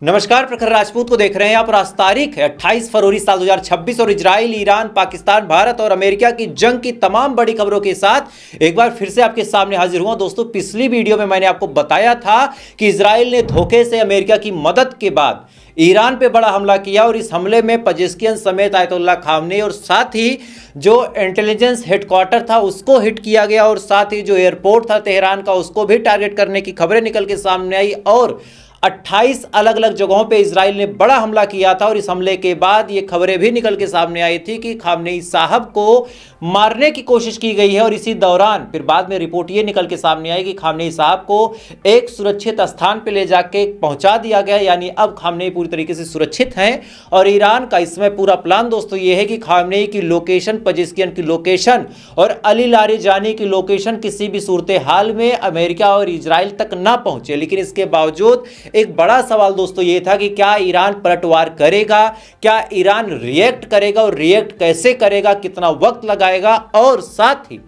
नमस्कार, प्रखर राजपूत को देख रहे हैं आप। और आज तारीख है 28 फरवरी साल 2026 और इजराइल, ईरान, पाकिस्तान, भारत और अमेरिका की जंग की तमाम बड़ी खबरों के साथ एक बार फिर से आपके सामने हाजिर हुआ। दोस्तों, पिछली वीडियो में मैंने आपको बताया था कि इजराइल ने धोखे से अमेरिका की मदद के बाद ईरान पे बड़ा हमला किया और इस हमले में पेजेश्कियान समेत आयतुल्लाह खामनेई और साथ ही जो इंटेलिजेंस हेडक्वार्टर था उसको हिट किया गया और साथ ही जो एयरपोर्ट था तेहरान का उसको भी टारगेट करने की खबरें निकल के सामने आई और 28 अलग अलग जगहों पे इजराइल ने बड़ा हमला किया था। और इस हमले के बाद ये खबरें भी निकल के सामने आई थी कि खामनेई साहब को मारने की कोशिश की गई है। और इसी दौरान फिर बाद में रिपोर्ट ये निकल के सामने आई कि खामनेई साहब को एक सुरक्षित स्थान पे ले जाके पहुंचा दिया गया, यानी अब खामनेई पूरी तरीके से सुरक्षित हैं। और ईरान का इसमें पूरा प्लान दोस्तों ये है कि खामनेई की लोकेशन, पेजेश्कियान की लोकेशन और अली लारिजानी की लोकेशन किसी भी सूरत हाल में अमेरिका और इजराइल तक ना पहुंचे। लेकिन इसके बावजूद एक बड़ा सवाल दोस्तों ये था कि क्या ईरान पलटवार करेगा, क्या ईरान रिएक्ट करेगा और रिएक्ट कैसे करेगा, कितना वक्त लगाएगा और साथ ही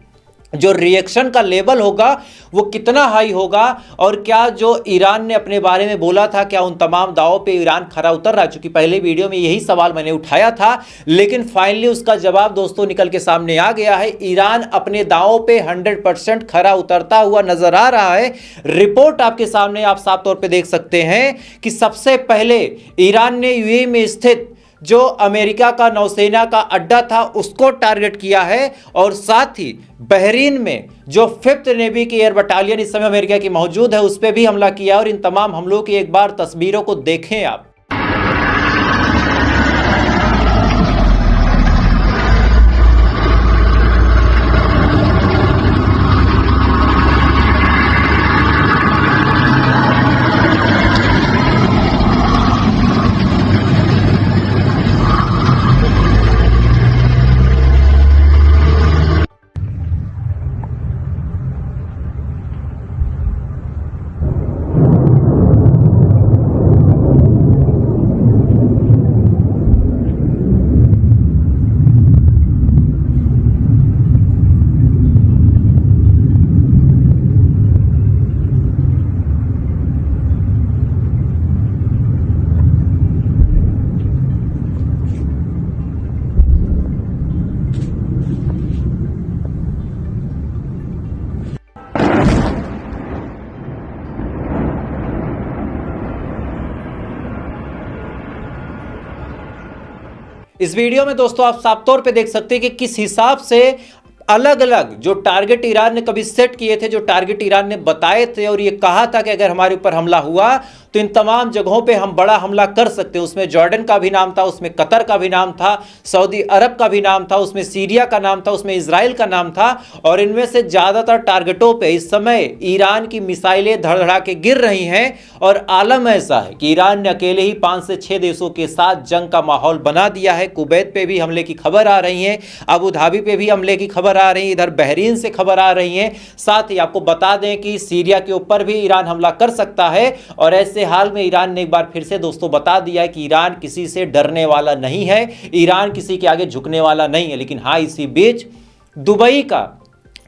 जो रिएक्शन का लेवल होगा वो कितना हाई होगा। और क्या जो ईरान ने अपने बारे में बोला था क्या उन तमाम दावों पे ईरान खरा उतर रहा है। चूंकि पहले वीडियो में यही सवाल मैंने उठाया था, लेकिन फाइनली उसका जवाब दोस्तों निकल के सामने आ गया है। ईरान अपने दावों पे 100% खरा उतरता हुआ नजर आ रहा है। रिपोर्ट आपके सामने आप साफ तौर पे देख सकते हैं कि सबसे पहले ईरान ने यूएई में स्थित जो अमेरिका का नौसेना का अड्डा था उसको टारगेट किया है और साथ ही बहरीन में जो 5th नेवी की एयर बटालियन इस समय अमेरिका की मौजूद है उस पर भी हमला किया। और इन तमाम हमलों की एक बार तस्वीरों को देखें आप। इस वीडियो में दोस्तों आप साफ तौर पे देख सकते हैं कि किस हिसाब से अलग अलग जो टारगेट ईरान ने कभी सेट किए थे, जो टारगेट ईरान ने बताए थे और ये कहा था कि अगर हमारे ऊपर हमला हुआ तो इन तमाम जगहों पे हम बड़ा हमला कर सकते हैं। उसमें जॉर्डन का भी नाम था, उसमें कतर का भी नाम था, सऊदी अरब का भी नाम था, उसमें सीरिया का नाम था, उसमें इजराइल का नाम था। और इनमें से ज़्यादातर टारगेटों पे इस समय ईरान की मिसाइलें धड़धड़ा के गिर रही हैं। और आलम ऐसा है कि ईरान ने अकेले ही 5 से 6 देशों के साथ जंग का माहौल बना दिया है। कुवैत पे भी हमले की खबर आ रही है, अबू धाबी पे भी हमले की खबर आ रही है, इधर बहरीन से खबर आ रही है। साथ ही आपको बता दें कि सीरिया के ऊपर भी ईरान हमला कर सकता है। और ऐसे हाल में ईरान ने एक बार फिर से दोस्तों बता दिया है कि ईरान किसी से डरने वाला नहीं है, ईरान किसी के आगे झुकने वाला नहीं है। लेकिन हाँ, इसी बीच दुबई का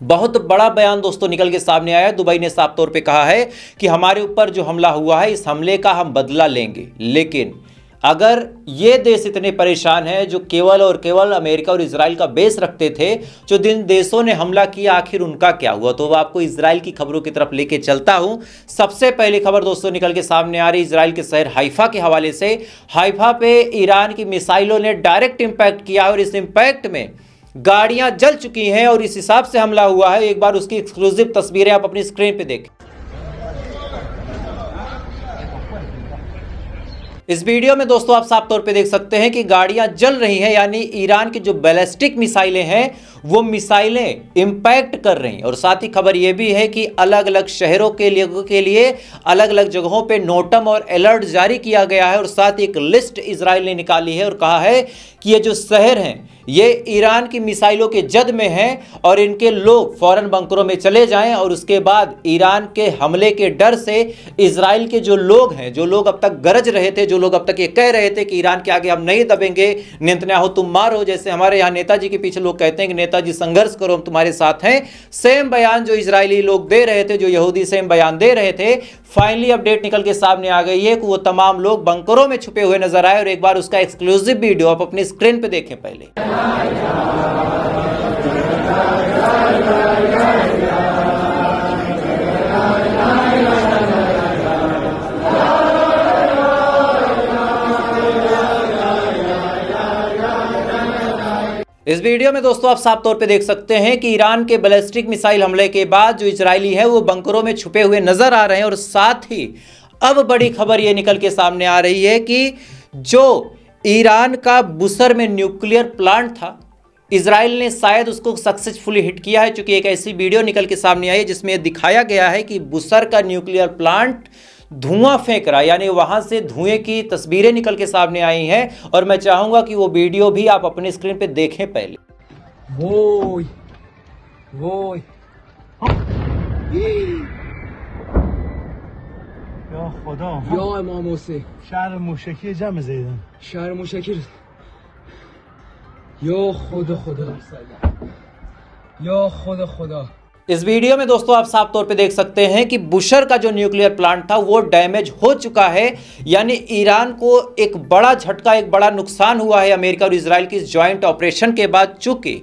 बहुत बड़ा बयान दोस्तों निकल के सामने आया। दुबई ने साफ तौर पे कहा है कि हमारे ऊपर जो हमला हुआ है इस हमले का हम बदला लेंगे। लेकिन अगर ये देश इतने परेशान हैं जो केवल और केवल अमेरिका और इजराइल का बेस रखते थे, जो जिन देशों ने हमला किया आखिर उनका क्या हुआ, तो आपको इजराइल की खबरों की तरफ लेके चलता हूं। सबसे पहली खबर दोस्तों निकल के सामने आ रही इजराइल के शहर हाइफा के हवाले से। हाइफा पे ईरान की मिसाइलों ने डायरेक्ट इंपैक्ट किया और इस इंपैक्ट में गाड़ियां जल चुकी हैं और इस हिसाब से हमला हुआ है। एक बार उसकी एक्सक्लूसिव तस्वीरें आप अपनी स्क्रीन पे देखें। इस वीडियो में दोस्तों आप साफ तौर पे देख सकते हैं कि गाड़ियां जल रही हैं, यानी ईरान की जो बैलिस्टिक मिसाइलें हैं वो मिसाइलें इंपैक्ट कर रही हैं। और साथ ही खबर यह भी है कि अलग अलग शहरों के लिए अलग अलग जगहों पे नोटम और अलर्ट जारी किया गया है। और साथ ही एक लिस्ट इजराइल ने निकाली है और कहा है कि ये जो शहर हैं ये ईरान की मिसाइलों के जद में हैं और इनके लोग फौरन बंकरों में चले जाएं। और उसके बाद ईरान के हमले के डर से इजराइल के जो लोग हैं, जो लोग अब तक गरज रहे थे, जो लोग अब तक ये कह रहे थे कि ईरान के आगे हम नहीं दबेंगे, नेतन्याहू तुम मारो, जैसे हमारे यहाँ नेताजी के पीछे लोग कहते हैं कि नेताजी संघर्ष करो, हम तुम्हारे साथ हैं, सेम बयान जो इजरायली लोग दे रहे थे, जो यहूदी सेम बयान दे रहे थे, फाइनली अपडेट निकल के सामने आ गई है कि वो तमाम लोग बंकरों में छुपे हुए नजर आए। और एक बार उसका एक्सक्लूसिव वीडियो आप अपनी स्क्रीन पे देखें पहले। इस वीडियो में दोस्तों आप साफ तौर पे देख सकते हैं कि ईरान के बैलिस्टिक मिसाइल हमले के बाद जो इजरायली है वो बंकरों में छुपे हुए नजर आ रहे हैं। और साथ ही अब बड़ी खबर ये निकल के सामने आ रही है कि जो ईरान का बुसर में न्यूक्लियर प्लांट था, इजराइल ने शायद उसको सक्सेसफुली हिट किया है, क्योंकि एक ऐसी वीडियो निकल के सामने आई है जिसमें दिखाया गया है कि बुसर का न्यूक्लियर प्लांट धुआं फेंक रहा है, यानी वहां से धुएं की तस्वीरें निकल के सामने आई हैं। और मैं चाहूंगा कि वो वीडियो भी आप अपने स्क्रीन पे देखें पहले। वोय वोय या खुदा, या इमाम हुसैन, शहर मुशकी जम ज़ैदन, शहर मुशकिल, या खुदा खुदा, या खुदा खुदा। इस वीडियो में दोस्तों आप साफ तौर पे देख सकते हैं कि बुशर का जो न्यूक्लियर प्लांट था वो डैमेज हो चुका है, यानी ईरान को एक बड़ा झटका, एक बड़ा नुकसान हुआ है अमेरिका और इजराइल की जॉइंट ऑपरेशन के बाद। चूंकि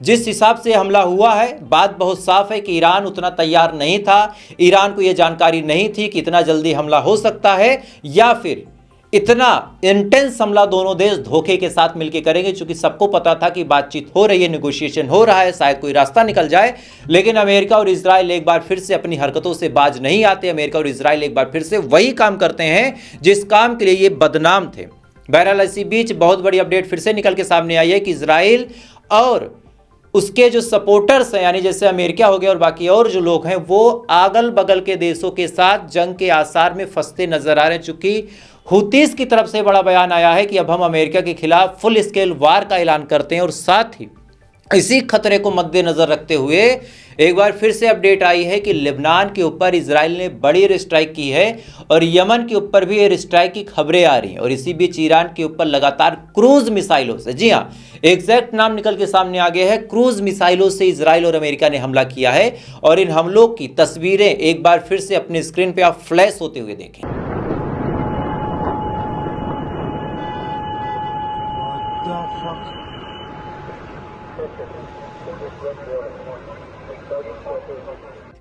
जिस हिसाब से हमला हुआ है, बात बहुत साफ है कि ईरान उतना तैयार नहीं था, ईरान को यह जानकारी नहीं थी कि इतना जल्दी हमला हो सकता है, या फिर इतना इंटेंस हमला दोनों देश धोखे के साथ मिलकर करेंगे। चूंकि सबको पता था कि बातचीत हो रही है, नेगोशिएशन हो रहा है, शायद कोई रास्ता निकल जाए, लेकिन अमेरिका और इजराइल एक बार फिर से अपनी हरकतों से बाज नहीं आते। अमेरिका और इजराइल एक बार फिर से वही काम करते हैं जिस काम के लिए ये बदनाम थे। बहरहाल इसी बीच बहुत बड़ी अपडेट फिर से निकल के सामने आई है कि इजराइल और उसके जो सपोर्टर्स हैं, यानी जैसे अमेरिका हो गया और बाकी और जो लोग हैं, वो अगल बगल के देशों के साथ जंग के आसार में फंसते नजर आ रहे हैं। चूंकि हुतीस की तरफ से बड़ा बयान आया है कि अब हम अमेरिका के खिलाफ फुल स्केल वार का ऐलान करते हैं। और साथ ही इसी खतरे को मद्देनजर रखते हुए एक बार फिर से अपडेट आई है कि लेबनान के ऊपर इजराइल ने बड़ी एयर स्ट्राइक की है और यमन के ऊपर भी एयर स्ट्राइक की खबरें आ रही हैं। और इसी बीच ईरान के ऊपर लगातार क्रूज मिसाइलों से, जी हाँ, एग्जैक्ट नाम निकल के सामने आ गया है, क्रूज मिसाइलों से इजराइल और अमेरिका ने हमला किया है। और इन हमलों की तस्वीरें एक बार फिर से अपनी स्क्रीन पर आप फ्लैश होते हुए देखें।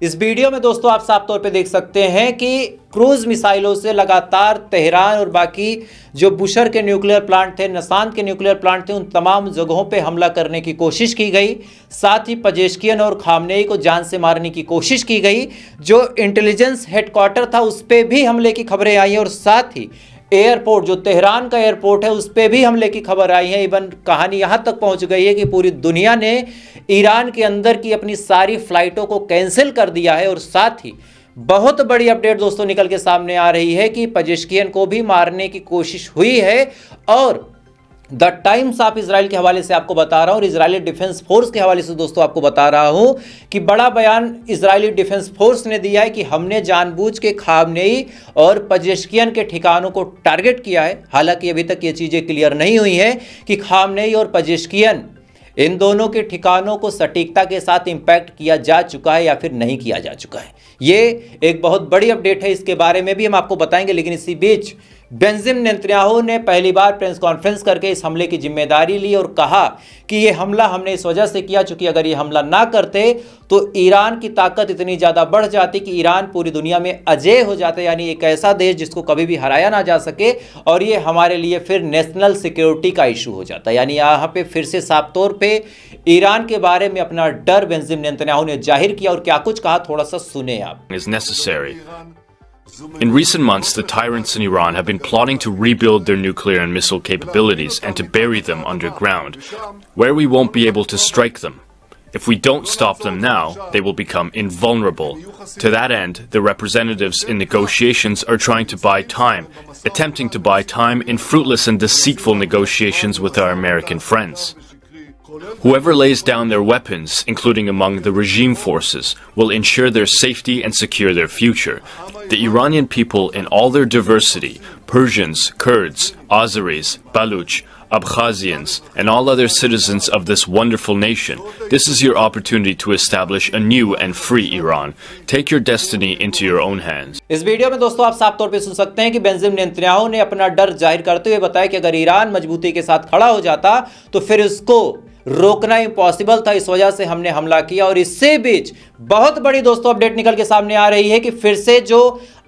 इस वीडियो में दोस्तों आप साफ तौर पे देख सकते हैं कि क्रूज मिसाइलों से लगातार तेहरान और बाकी जो बुशर के न्यूक्लियर प्लांट थे, नसान के न्यूक्लियर प्लांट थे, उन तमाम जगहों पे हमला करने की कोशिश की गई। साथ ही पेजेश्कियन और खामनेई को जान से मारने की कोशिश की गई। जो इंटेलिजेंस हेडक्वार्टर था उस पर भी हमले की खबरें आई हैं। और साथ ही एयरपोर्ट, जो तेहरान का एयरपोर्ट है, उस पर भी हमले की खबर आई है। इवन कहानी यहाँ तक पहुँच गई है कि पूरी दुनिया ने ईरान के अंदर की अपनी सारी फ्लाइटों को कैंसिल कर दिया है। और साथ ही बहुत बड़ी अपडेट दोस्तों निकल के सामने आ रही है कि पेजेश्कियन को भी मारने की कोशिश हुई है। और द टाइम्स ऑफ इजराइल के हवाले से आपको बता रहा हूं और इजरायली डिफेंस फोर्स के हवाले से दोस्तों आपको बता रहा हूं कि बड़ा बयान इजरायली डिफेंस फोर्स ने दिया है कि हमने जानबूझ के खामनेई और पेजेश्कियन के ठिकानों को टारगेट किया है। हालांकि अभी तक ये चीज़ें क्लियर नहीं हुई हैं कि खामनेई और पेजेश्कियन, इन दोनों के ठिकानों को सटीकता के साथ इंपैक्ट किया जा चुका है या फिर नहीं किया जा चुका है। ये एक बहुत बड़ी अपडेट है, इसके बारे में भी हम आपको बताएंगे। लेकिन इसी बीच बेंजामिन नेतन्याहू ने पहली बार प्रेस कॉन्फ्रेंस करके इस हमले की जिम्मेदारी ली और कहा कि ये हमला हमने इस वजह से किया चूंकि अगर ये हमला ना करते तो ईरान की ताकत इतनी ज़्यादा बढ़ जाती कि ईरान पूरी दुनिया में अजेय हो जाता, यानी एक ऐसा देश जिसको कभी भी हराया ना जा सके। और ये हमारे लिए फिर नेशनल सिक्योरिटी का इशू हो जाता, यानी यहाँ पे फिर से साफ तौर पे ईरान के बारे में अपना डर बेंजामिन नेतन्याहू ने जाहिर किया। और क्या कुछ कहा, थोड़ा सा सुने आप। In recent months, the tyrants in Iran have been plotting to rebuild their nuclear and missile capabilities and to bury them underground, where we won't be able to strike them. If we don't stop them now, they will become invulnerable. To that end, the representatives in negotiations are trying to buy time, attempting to buy time in fruitless and deceitful negotiations with our American friends. Whoever lays down their weapons, including among the regime forces, will ensure their safety and secure their future. The Iranian people in all their diversity, Persians, Kurds, Azeris, Baluch, Abkhazians, and all other citizens of this wonderful nation, this is your opportunity to establish a new and free Iran. Take your destiny into your own hands. इस video में दोस्तों आप साफ तौर पे सुन सकते हैं कि बेंजामिन नेतन्याहू ने अपना डर जाहिर करते हुए बताया कि अगर ईरान मजबूती के साथ खड़ा हो जाता तो फिर उसको रोकना इम्पॉसिबल था, इस वजह से हमने हमला किया। और इससे बीच बहुत बड़ी दोस्तों अपडेट निकल के सामने आ रही है कि फिर से जो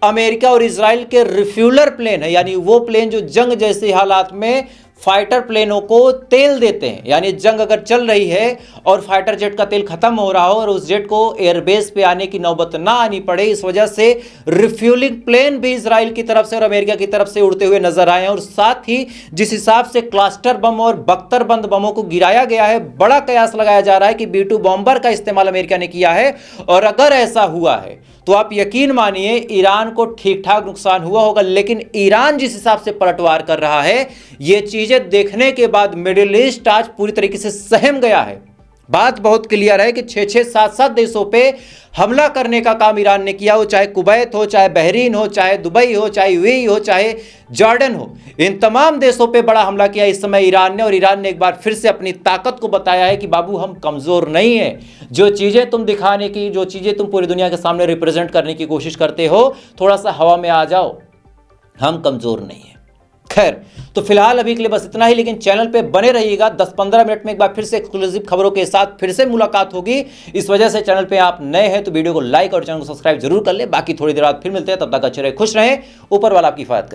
अमेरिका और इजराइल के रिफ्यूलर प्लेन है, यानी वो प्लेन जो जंग जैसे हालात में फाइटर प्लेनों को तेल देते हैं, यानी जंग अगर चल रही है और फाइटर जेट का तेल खत्म हो रहा हो और उस जेट को एयरबेस पे आने की नौबत ना आनी पड़े, इस वजह से रिफ्यूलिंग प्लेन भी इजराइल की तरफ से और अमेरिका की तरफ से उड़ते हुए नजर आए हैं। और साथ ही जिस हिसाब से क्लस्टर बम और बख्तरबंद बमों को गिराया गया है, बड़ा कयास लगाया जा रहा है कि B-2 बॉम्बर का इस्तेमाल अमेरिका ने किया है। और अगर ऐसा हुआ है तो आप यकीन मानिए ईरान को ठीक ठाक नुकसान हुआ होगा। लेकिन ईरान जिस हिसाब से पलटवार कर रहा है, ये चीजें देखने के बाद मिडिल ईस्ट आज पूरी तरीके से सहम गया है। बात बहुत क्लियर है कि 6-6, 7-7 देशों पे हमला करने का काम ईरान ने किया हो, चाहे कुवैत हो, चाहे बहरीन हो, चाहे दुबई हो, चाहे यूएई हो, चाहे जॉर्डन हो, इन तमाम देशों पे बड़ा हमला किया इस समय ईरान ने। और ईरान ने एक बार फिर से अपनी ताकत को बताया है कि बाबू हम कमजोर नहीं है। जो चीजें तुम दिखाने की, जो चीजें तुम पूरी दुनिया के सामने रिप्रेजेंट करने की कोशिश करते हो, थोड़ा सा हवा में आ जाओ, हम कमजोर नहीं है। खैर, तो फिलहाल अभी के लिए बस इतना ही, लेकिन चैनल पे बने रहिएगा। 10-15 मिनट में एक बार फिर से एक्सक्लूसिव खबरों के साथ फिर से मुलाकात होगी। इस वजह से चैनल पे आप नए हैं तो वीडियो को लाइक और चैनल को सब्सक्राइब जरूर कर ले। बाकी थोड़ी देर बाद फिर मिलते हैं, तब तक अच्छे रहे, खुश रहें, ऊपर वाला आपकी हिफाजत करे।